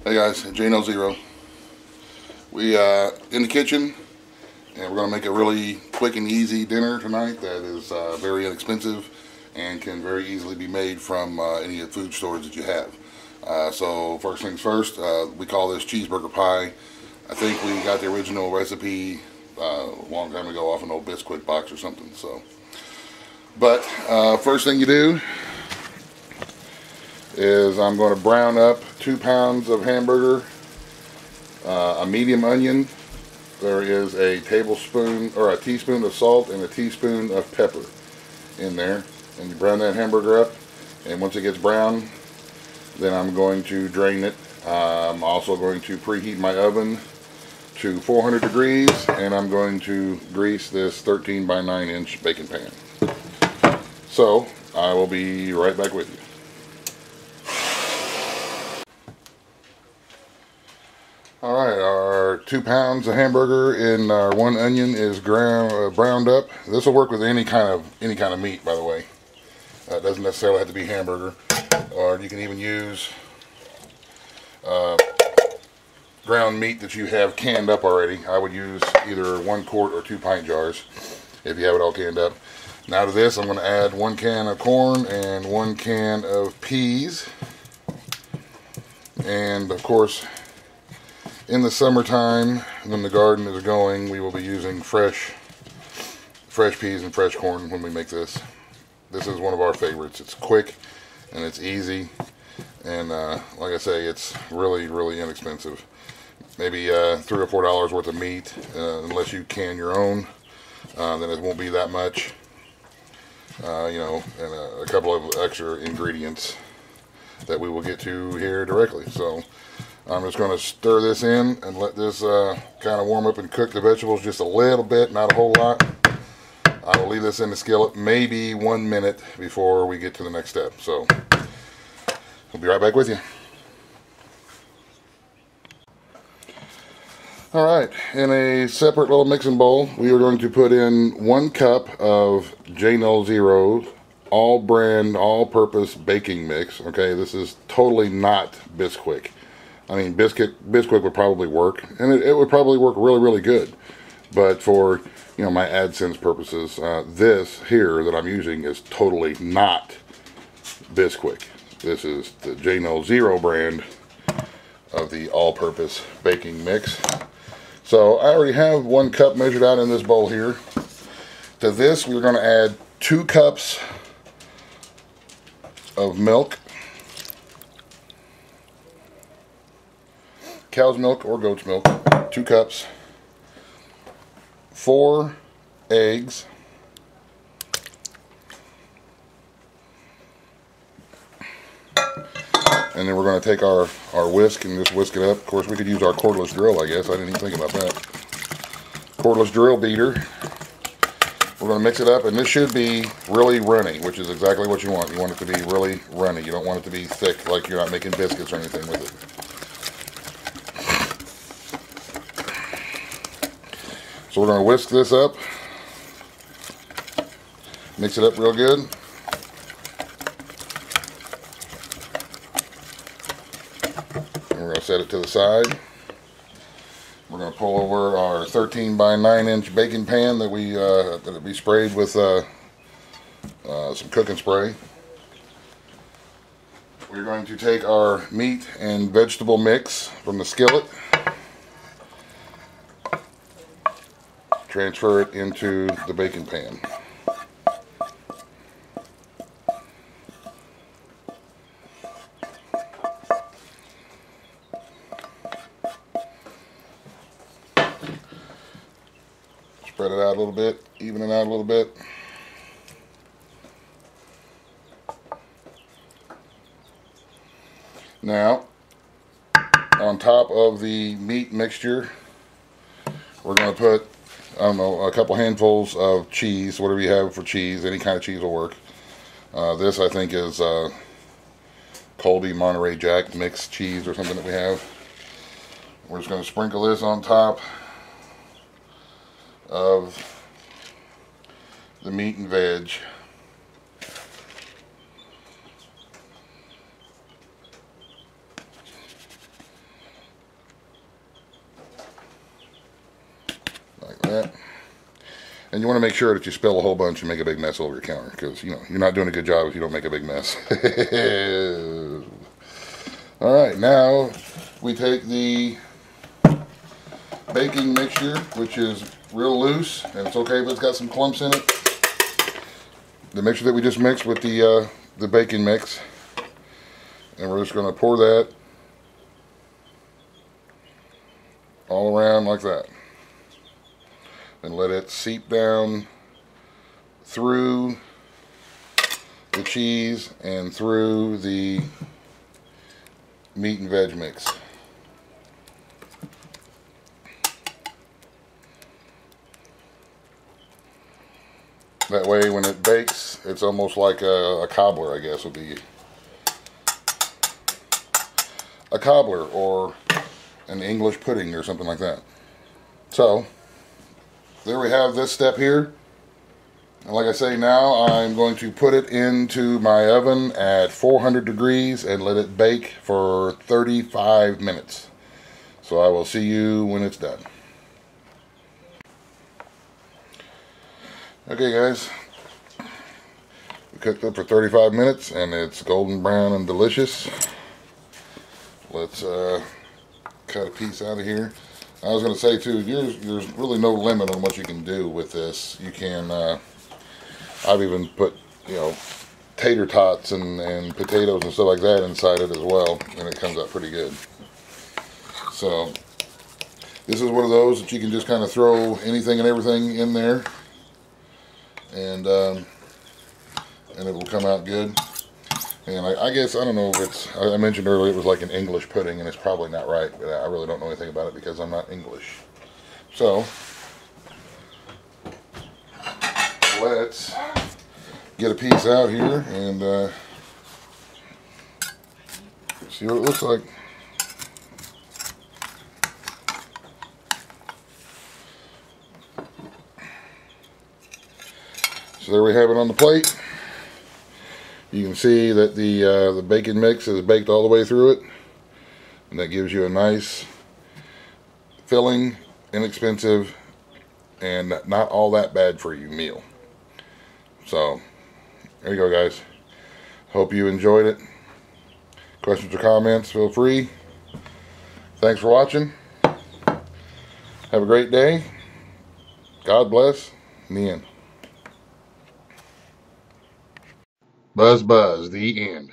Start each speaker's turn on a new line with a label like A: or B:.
A: Hey guys, J0. We in the kitchen, and we're going to make a really quick and easy dinner tonight that is very inexpensive and can very easily be made from any of the food stores that you have. So first things first, we call this cheeseburger pie. I think we got the original recipe a long time ago off an old Bisquick box or something. But first thing you do is I'm going to brown up 2 pounds of hamburger, a medium onion. There is a tablespoon or a teaspoon of salt and a teaspoon of pepper in there, and you brown that hamburger up, and once it gets brown, then I'm going to drain it. I'm also going to preheat my oven to 400 degrees, and I'm going to grease this 13 by 9 inch baking pan. So I will be right back with you. Alright, our 2 pounds of hamburger and our 1 onion is browned up. This will work with any kind of meat, by the way. It doesn't necessarily have to be hamburger, or you can even use ground meat that you have canned up already. I would use either 1 quart or 2 pint jars if you have it all canned up. Now to this, I'm going to add 1 can of corn and 1 can of peas, and of course, in the summertime, when the garden is going, we will be using fresh peas and fresh corn when we make this. This is one of our favorites. It's quick and it's easy, and like I say, it's really, really inexpensive. Maybe $3 or $4 worth of meat, unless you can your own, then it won't be that much. You know, and a couple of extra ingredients that we will get to here directly. So I'm just going to stir this in and let this kind of warm up and cook the vegetables just a little bit, not a whole lot. I will leave this in the skillet maybe 1 minute before we get to the next step. So we'll be right back with you. Alright, in a separate little mixing bowl, we are going to put in 1 cup of J0 all brand, all purpose baking mix. Okay, this is totally not Bisquick. I mean, Bisquick would probably work, and it would probably work really, really good. But for, you know, my AdSense purposes, this here that I'm using is totally not Bisquick. This is the J0 brand of the all-purpose baking mix. So I already have 1 cup measured out in this bowl here. To this, we're going to add 2 cups of milk. Cow's milk or goat's milk, 2 cups, 4 eggs, and then we're going to take our whisk and just whisk it up. Of course, we could use our cordless drill, I guess. I didn't even think about that. Cordless drill beater. We're going to mix it up, and this should be really runny, which is exactly what you want. You want it to be really runny. You don't want it to be thick, like you're not making biscuits or anything with it. So we're going to whisk this up, mix it up real good. And we're going to set it to the side. We're going to pull over our 13 by 9 inch baking pan that we sprayed with some cooking spray. We're going to take our meat and vegetable mix from the skillet, transfer it into the baking pan. Spread it out a little bit, even it out a little bit. Now, on top of the meat mixture, we're going to put, I don't know, a couple handfuls of cheese, whatever you have for cheese. Any kind of cheese will work. This, I think, is Colby Monterey Jack mixed cheese or something that we have. We're just going to sprinkle this on top of the meat and veg. that. And you want to make sure that you spill a whole bunch and make a big mess over your counter, because, you know, you're not doing a good job if you don't make a big mess. Alright, now we take the baking mixture, which is real loose, and it's okay if it's got some clumps in it. The mixture that we just mixed with the baking mix, and we're just going to pour that all around like that, and let it seep down through the cheese and through the meat and veg mix. That way when it bakes, it's almost like a cobbler, I guess would be. A cobbler or an English pudding or something like that. So, there we have this step here. And like I say, now I'm going to put it into my oven at 400 degrees and let it bake for 35 minutes. So I will see you when it's done. Okay guys, we cooked up for 35 minutes and it's golden brown and delicious. Let's cut a piece out of here. I was going to say too, there's really no limit on what you can do with this. You can, I've even put, you know, tater tots and potatoes and stuff like that inside it as well, and it comes out pretty good. So this is one of those that you can just kind of throw anything and everything in there, and it will come out good. And I guess, I don't know if it's, I mentioned earlier it was like an English pudding, and it's probably not right, but I really don't know anything about it because I'm not English. So let's get a piece out here and see what it looks like. So there we have it on the plate. You can see that the bacon mix is baked all the way through it, and that gives you a nice, filling, inexpensive, and not all that bad for you meal. So there you go guys. Hope you enjoyed it. Questions or comments, feel free. Thanks for watching. Have a great day. God bless. In the end. Buzz, buzz, the end.